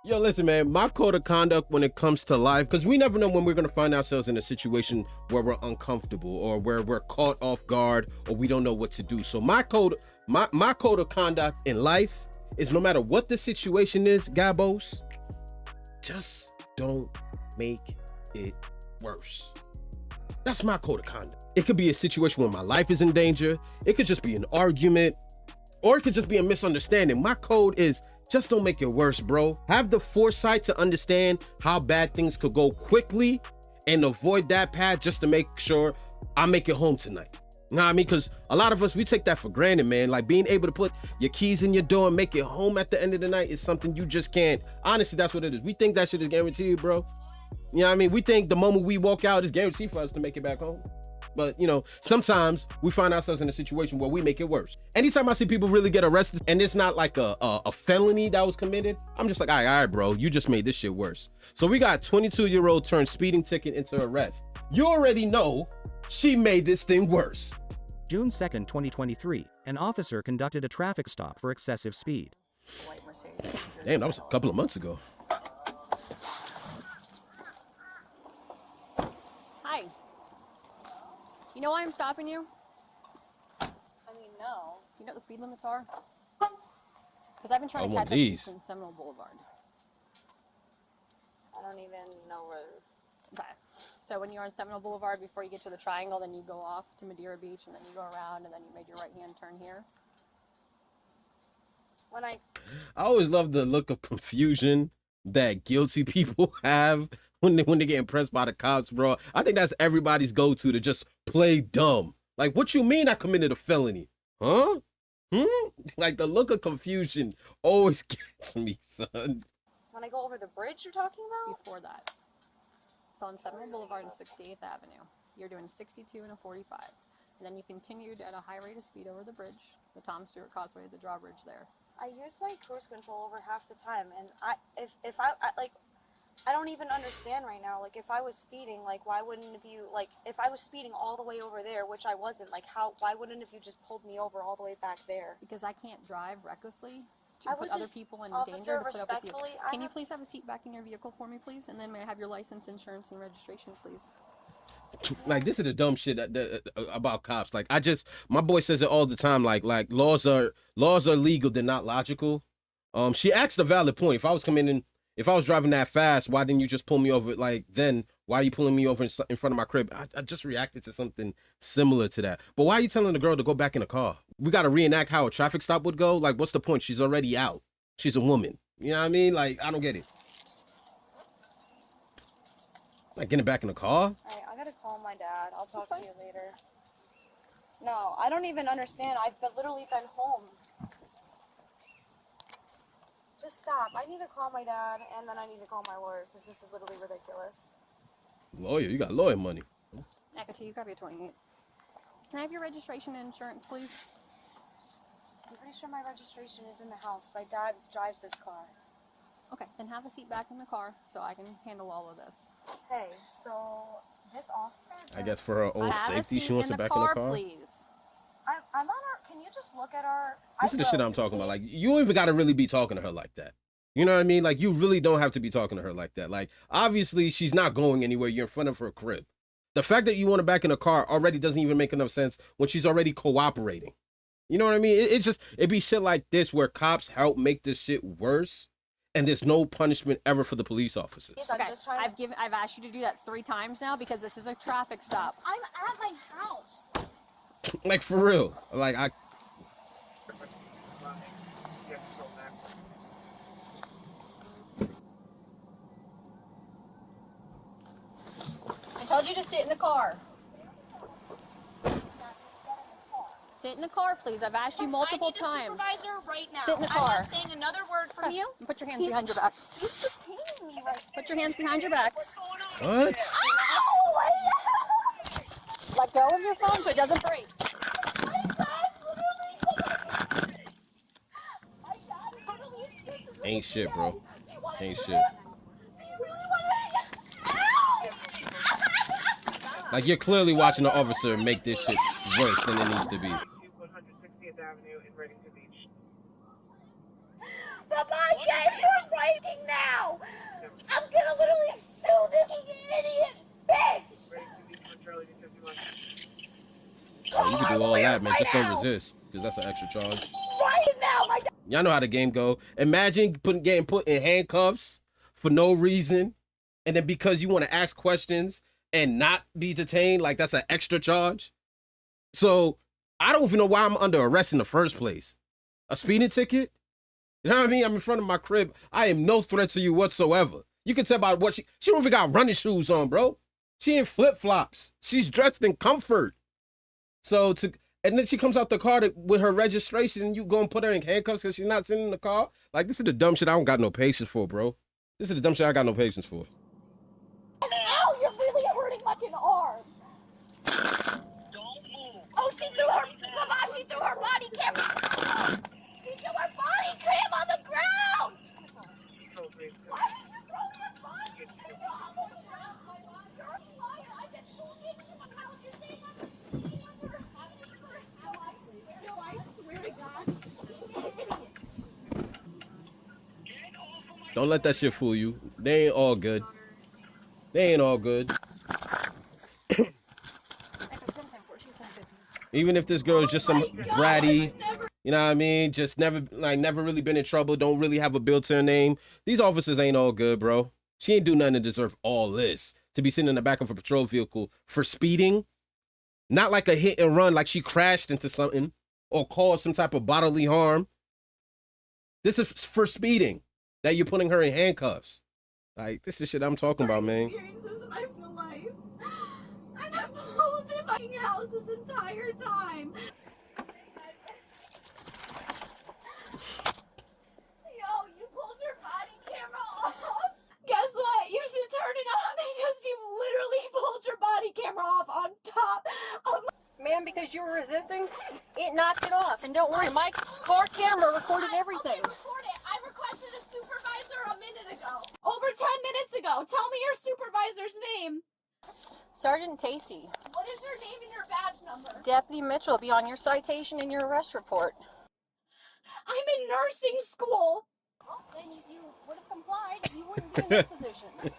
Yo, listen, man, my code of conduct when it comes to life, because we never know when we're going to find ourselves in a situation where we're uncomfortable or where we're caught off guard or we don't know what to do. So my code of conduct in life is no matter what the situation is, Gabos, just don't make it worse. That's my code of conduct. It could be a situation where my life is in danger. It could just be an argument, or it could just be a misunderstanding. My code is just don't make it worse, bro. Have the foresight to understand how bad things could go quickly and avoid that path just to make sure I make it home tonight. You know what I mean? Because a lot of us, we take that for granted, man. Like being able to put your keys in your door and make it home at the end of the night is something you just can't. Honestly, that's what it is. We think that shit is guaranteed, bro. You know what I mean? We think the moment we walk out is guaranteed for us to make it back home. But, you know, sometimes we find ourselves in a situation where we make it worse. Anytime I see people really get arrested and it's not like a felony that was committed, I'm just like, all right, bro, you just made this shit worse. So we got 22-year-old turned speeding ticket into arrest. You already know she made this thing worse. June 2nd, 2023, an officer conducted a traffic stop for excessive speed. Damn, that was a couple of months ago. Hi. You know why I'm stopping you? I mean, no. You know what the speed limits are? Because I've been trying to catch up to you in Seminole Boulevard. I don't even know where. Okay. So when you're on Seminole Boulevard, before you get to the triangle, then you go off to Madeira Beach, and then you go around, and then you made your right-hand turn here. When I always love the look of confusion that guilty people have when they get impressed by the cops, bro. I think that's everybody's go-to to just play dumb. Like, what you mean I committed a felony? Huh? Like, the look of confusion always gets me, son. When I go over the bridge you're talking about? Before that. So on Seminole Boulevard and 68th Avenue, you're doing 62 and a 45. And then you continued at a high rate of speed over the bridge, the Tom Stewart Causeway, the drawbridge there. I use my cruise control over half the time, and if I don't even understand right now. Like, if I was speeding, like, why wouldn't have you, like, if I was speeding all the way over there, which I wasn't, like, why wouldn't have you just pulled me over all the way back there? Because I can't drive recklessly to put other people in danger to put up with you. Can you please have a seat back in your vehicle for me, please? And then may I have your license, insurance, and registration, please? Like, this is the dumb shit about cops. Like, my boy says it all the time. Like laws are legal, they're not logical. She asked a valid point. If I was driving that fast, why didn't you just pull me over? Like, then why are you pulling me over in front of my crib? I just reacted to something similar to that. But why are you telling the girl to go back in the car? We got to reenact how a traffic stop would go. Like, what's the point? She's already out. She's a woman. You know what I mean? Like, I don't get it. Like, getting back in the car? Alright, I gotta call my dad. I'll talk to you later. No, I don't even understand. I've literally been home. Just stop. I need to call my dad, and then I need to call my lawyer, because this is literally ridiculous. Lawyer? You got lawyer money. Nakatu, you grab your 28. Can I have your registration and insurance, please? I'm pretty sure my registration is in the house. My dad drives his car. Okay, then have a seat back in the car so I can handle all of this. Hey, so this officer... I guess for her own safety, she wants it back in the car. Please. I'm on our... Can you just look at our... This is the shit I'm talking about. Like, you don't even got to really be talking to her like that. You know what I mean? Like, you really don't have to be talking to her like that. Like, obviously, she's not going anywhere. You're in front of her crib. The fact that you want her back in the car already doesn't even make enough sense when she's already cooperating. You know what I mean? It'd be shit like this where cops help make this shit worse. And there's no punishment ever for the police officers. Okay, I've asked you to do that 3 times now because this is a traffic stop. I'm at my house. Like, for real. Like, I told you to sit in the car. Sit in the car, please. I've asked you multiple times. I need a supervisor right now. Sit in the car. I'm not saying another word from you. Put your hands behind your back. He's detaining me right now. Put your hands behind your back. What? Ow! Let go of your phone so it doesn't break. Ain't shit, bro. Ain't shit. Like, you're clearly watching the officer make this shit worse than it needs to be. 160th Avenue in Reddington Beach. But my gates are breaking now! that, man. right Just don't now. resist, because that's an extra charge. Right now, my God. Y'all know how the game go. Imagine getting put in handcuffs for no reason, and then because you want to ask questions and not be detained, like that's an extra charge. So I don't even know why I'm under arrest in the first place. A speeding ticket? You know what I mean? I'm in front of my crib. I am no threat to you whatsoever. You can tell by what she don't even got running shoes on, bro. She in flip-flops. She's dressed in comfort. And then she comes out the car with her registration, and you go and put her in handcuffs because she's not sitting in the car? Like, this is the dumb shit I don't got no patience for, bro. This is the dumb shit I got no patience for. Ow, you're really hurting my fucking arm. Don't move. Oh, she threw her body camera. She threw her body cam on the ground. Why did you throw your body cam on the ground? You're a liar. I've been pulled into my house. You're saying I'm speeding over her house. No, I swear to God. Don't let that shit fool you. They ain't all good. They ain't all good. Even if this girl is just some bratty, you know what I mean? Just never really been in trouble, don't really have a bill to her name. These officers ain't all good, bro. She ain't do nothing to deserve all this. To be sitting in the back of a patrol vehicle for speeding. Not like a hit and run, like she crashed into something or caused some type of bodily harm. This is for speeding that you're putting her in handcuffs. Like, this is shit I'm talking about, man. Experiences in my life. I've been pulled in my house this entire time. Yo, you pulled your body camera off. Guess what? You should turn it on because you literally pulled your body camera off on top of my... Ma'am, because you were resisting, it knocked it off. And don't worry, my car camera recorded everything. I requested a supervisor a minute ago. Over 10 minutes ago. Tell me your supervisor's name. Sergeant Tacey, What is your name and your badge number? Deputy Mitchell will be on your citation and your arrest report. I'm in nursing school. Well, then if you would have complied, you wouldn't be in this position. Are you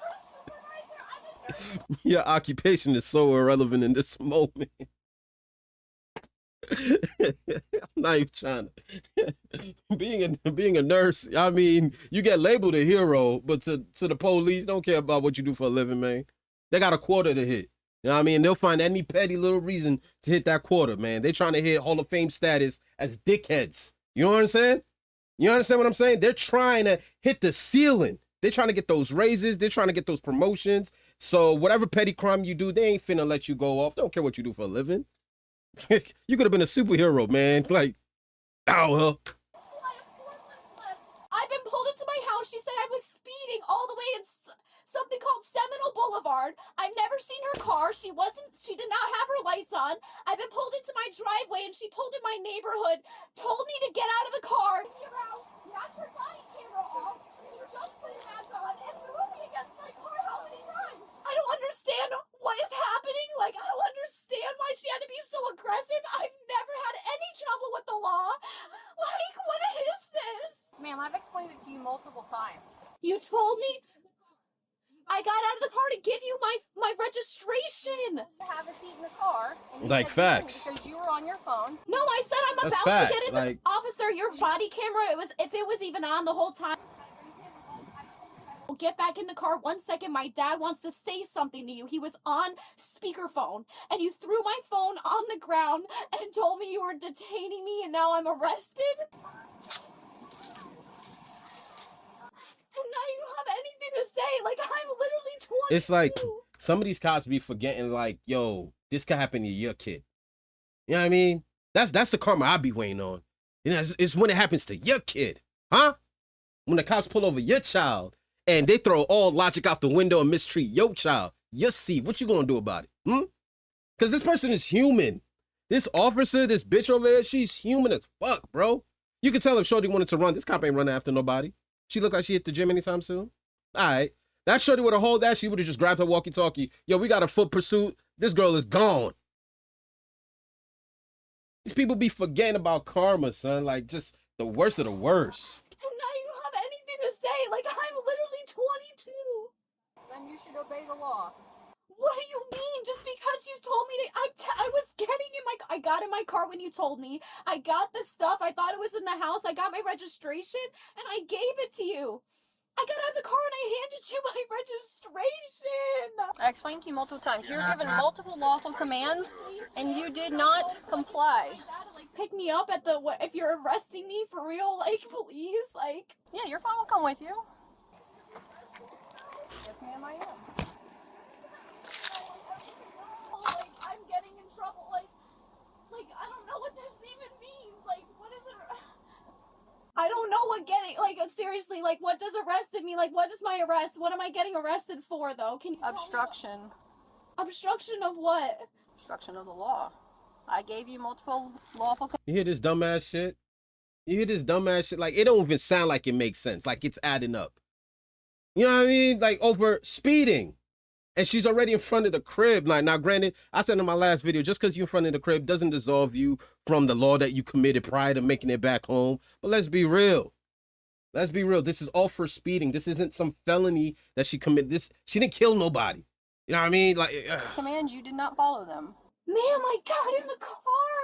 her supervisor? I'm in nursing. Your occupation is so irrelevant in this moment. I'm not even trying to. Being a nurse, I mean, you get labeled a hero, but to the police, don't care about what you do for a living, man. They got a quarter to hit. You know what I mean? They'll find any petty little reason to hit that quarter, man. They trying to hit Hall of Fame status as dickheads. You know what I'm saying? You understand what I'm saying? They're trying to hit the ceiling. They're trying to get those raises. They're trying to get those promotions. So whatever petty crime you do, they ain't finna let you go off. They don't care what you do for a living. You could have been a superhero, man. Like, oh, well. I've been pulled into my house. She said I was speeding all the way in something called Seminole Boulevard. I've never seen her car. She did not have her lights on. I've been pulled into my driveway and she pulled in my neighborhood, told me to get out of the car. Knocked her body camera off. She just put it back on and threw me against my car. How many times? I don't understand what is happening. Like, I don't understand why she had to be so aggressive. I've never had any trouble with the law. Like, what is this? Ma'am, I've explained it to you multiple times. You told me I got out of the car to give you my registration. You have a seat in the car. And you Like said you didn't facts. because you were on your phone. No, I said I'm That's about facts, to get in like- the officer. Your body camera, if it was even on the whole time. Get back in the car 1 second. My dad wants to say something to you. He was on speakerphone and you threw my phone on the ground and told me you were detaining me and now I'm arrested. And now you don't have anything to say. Like, I'm literally 22. It's like some of these cops be forgetting, like, yo, this could happen to your kid. You know what I mean? That's the karma I be waiting on. You know, it's when it happens to your kid, huh? When the cops pull over your child and they throw all logic out the window and mistreat your child, your seed. What you gonna do about it? Because this person is human. This officer, this bitch over there, she's human as fuck, bro. You can tell if Shorty wanted to run. This cop ain't running after nobody. She looked like she hit the gym anytime soon. All right. That Shorty would have hold that. She would have just grabbed her walkie-talkie. Yo, we got a foot pursuit. This girl is gone. These people be forgetting about karma, son. Like, just the worst of the worst. And now you don't have anything to say. Like, I'm literally 22. Then you should obey the law. What do you mean? Just because you told me to, I was getting in my, I got in my car when you told me. I got the stuff. I thought it was in the house. I got my registration and I gave it to you. I got out of the car and I handed you my registration. I explained to you multiple times. You were given multiple lawful commands, and you did not comply. My dad to, like, pick me up at the, what, if you're arresting me for real, like, please, like. Yeah, your phone will come with you. Yes, ma'am, I am. Like, I'm getting in trouble, like, I don't know what this even means, like, what is it? I don't know what getting, like, seriously, like, what does arrested mean? Like, what is my arrest? What am I getting arrested for, though? Can you tell me? Obstruction. Obstruction of what? Obstruction of the law. I gave you multiple lawful You hear this dumbass shit? You hear this dumbass shit? Like, it don't even sound like it makes sense. Like, it's adding up. You know what I mean? Like, over speeding. And she's already in front of the crib. Like, now, granted, I said in my last video, just because you're in front of the crib doesn't dissolve you from the law that you committed prior to making it back home. But let's be real. Let's be real. This is all for speeding. This isn't some felony that she committed. She didn't kill nobody. You know what I mean? Like, commands. You did not follow them. Ma'am, I got in the car.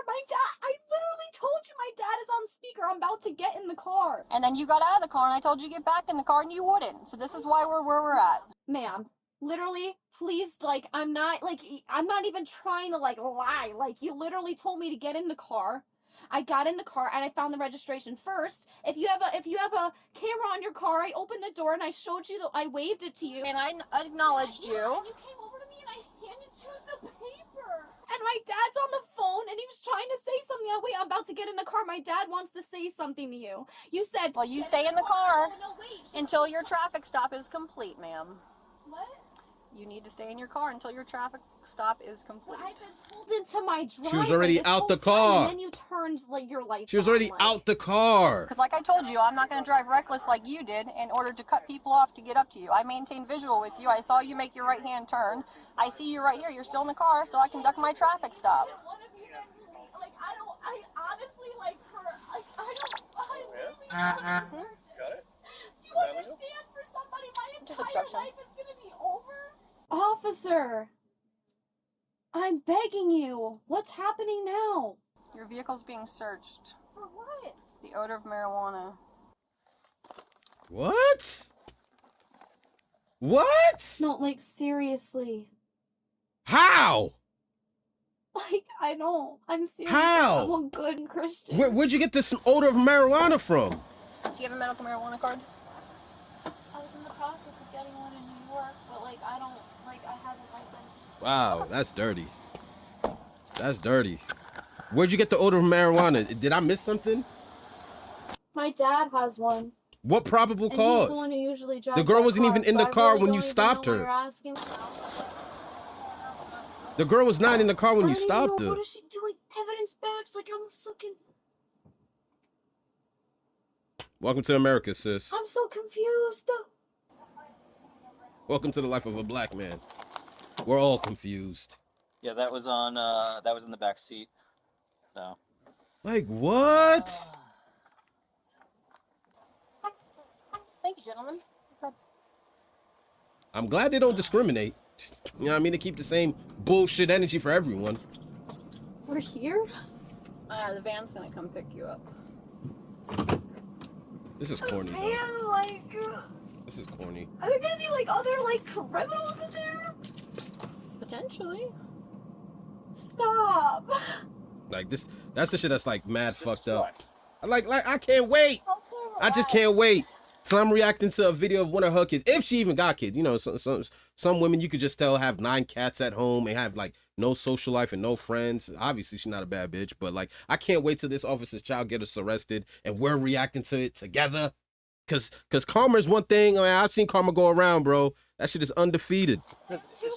My dad, I literally told you my dad is on speaker. I'm about to get in the car. And then you got out of the car, and I told you to get back in the car, and you wouldn't. So this is why we're where we're at. Ma'am, literally, please, like, I'm not even trying to, like, lie. Like, you literally told me to get in the car. I got in the car and I found the registration first. If you have a camera on your car, I opened the door and I showed you I waved it to you. And I acknowledged you. And you came over to me and I handed you the paper. And my dad's on the phone and he was trying to say something. Wait, I'm about to get in the car. My dad wants to say something to you. You said, well, you stay in the car wait, until your traffic stop is complete, ma'am. What? You need to stay in your car until your traffic stop is complete. I just pulled into my driveway. She was already out the car. And then you turned, like, your lights she was already on, out the car. Because like I told you, I'm not going to drive reckless like you did in order to cut people off to get up to you. I maintain visual with you. I saw you make your right-hand turn. I see you right here. You're still in the car, so I conduct my traffic stop. I honestly, like, I really, Got it? do you understand for somebody my Just entire obstruction. life is going to be over? Officer, I'm begging you. What's happening now? Your vehicle's being searched. For what? The odor of marijuana. What? What? No, like, seriously. How? Like, I'm serious. How? I'm a good Christian. Where'd you get this odor of marijuana from? Do you have a medical marijuana card? I was in the process of getting one in New York, but like I haven't like been. Wow, that's dirty. That's dirty. Where'd you get the odor of marijuana? Did I miss something? My dad has one. What probable And he's the cause? one who usually drives The girl that wasn't car, even in so the I car really when don't you even stopped know what her. you're asking. The girl was not in the car when I you don't even stopped know. her. What is she doing? Evidence bags like I'm fucking. Welcome to America, sis. I'm so confused. Welcome to the life of a black man. We're all confused. Yeah, that was on. That was in the back seat. So. Like what? Thank you, gentlemen. I'm glad they don't discriminate. You know what I mean? They keep the same bullshit energy for everyone. We're here? The van's gonna come pick you up. This is corny. though. Man, like, This is corny. are there gonna be like other like criminals in there? Potentially. Stop. Like this. That's the shit that's like mad fucked up. Like I can't wait. Okay, I just can't wait. So I'm reacting to a video of one of her kids, if she even got kids. You know, some women you could just tell have 9 cats at home and have like no social life and no friends. Obviously, she's not a bad bitch, but like I can't wait till this officer's child gets us arrested and we're reacting to it together. Cause karma is one thing. I mean, I've seen karma go around, bro. That shit is undefeated. I have 2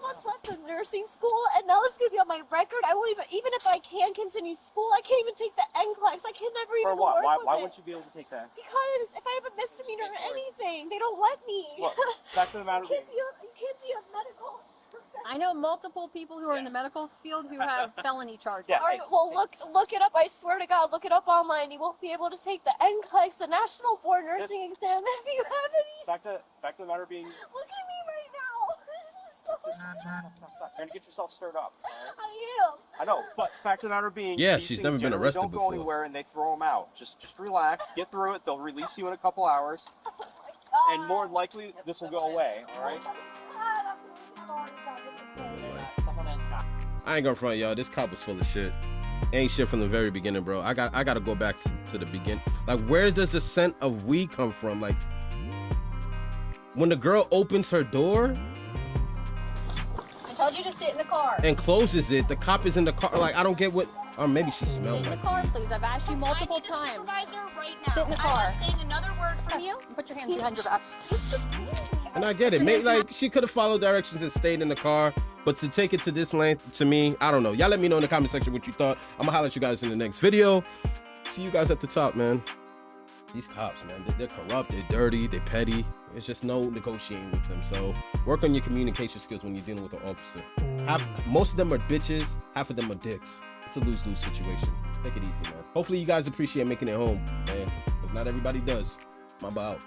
months left of nursing school, and now this is gonna be on my record. I won't even if I can continue school, I can't even take the NCLEX. I can never even For what? work with Why it. wouldn't you be able to take that? Because if I have a misdemeanor or anything, they don't let me. What? Fact of the matter You can't be a medical. I know multiple people who are in the medical field who have felony charges. Yeah. All right, well, look it up. I swear to God, look it up online. You won't be able to take the NCLEX, the National Board Nursing Exam, if you have any. fact of the matter being, Look at me right now. This is so stop. You're gonna get yourself stirred up. I am. I know, but fact of the matter being, Yeah, these she's things never been generally arrested don't go before. anywhere, and they throw them out. Just relax, get through it. They'll release you in a couple hours, and more than likely, this will go away. All right. I ain't gonna front y'all. This cop was full of shit. Ain't shit from the very beginning, bro. I gotta go back to the beginning. Like, where does the scent of weed come from? Like, when the girl opens her door I told you to sit in the car. and closes it, the cop is in the car. Like, I don't get what. Or maybe she Sit smelled in the like car, weed. please. I've asked you multiple I need a times. supervisor right now. Sit in the I'm car. not saying another word from you. Put your hands behind your back. And I get it. Maybe like she could have followed directions and stayed in the car, but to take it to this length, to me, I don't know. Y'all let me know in the comment section what you thought. I'm gonna holler at you guys in the next video. See you guys at the top, man. These cops, man, they're corrupt, they're dirty, they're petty. There's just no negotiating with them. So work on your communication skills when you're dealing with an officer. Most of them are bitches, half of them are dicks. It's a lose-lose situation. Take it easy, man. Hopefully you guys appreciate making it home, man, because not everybody does. My bow out.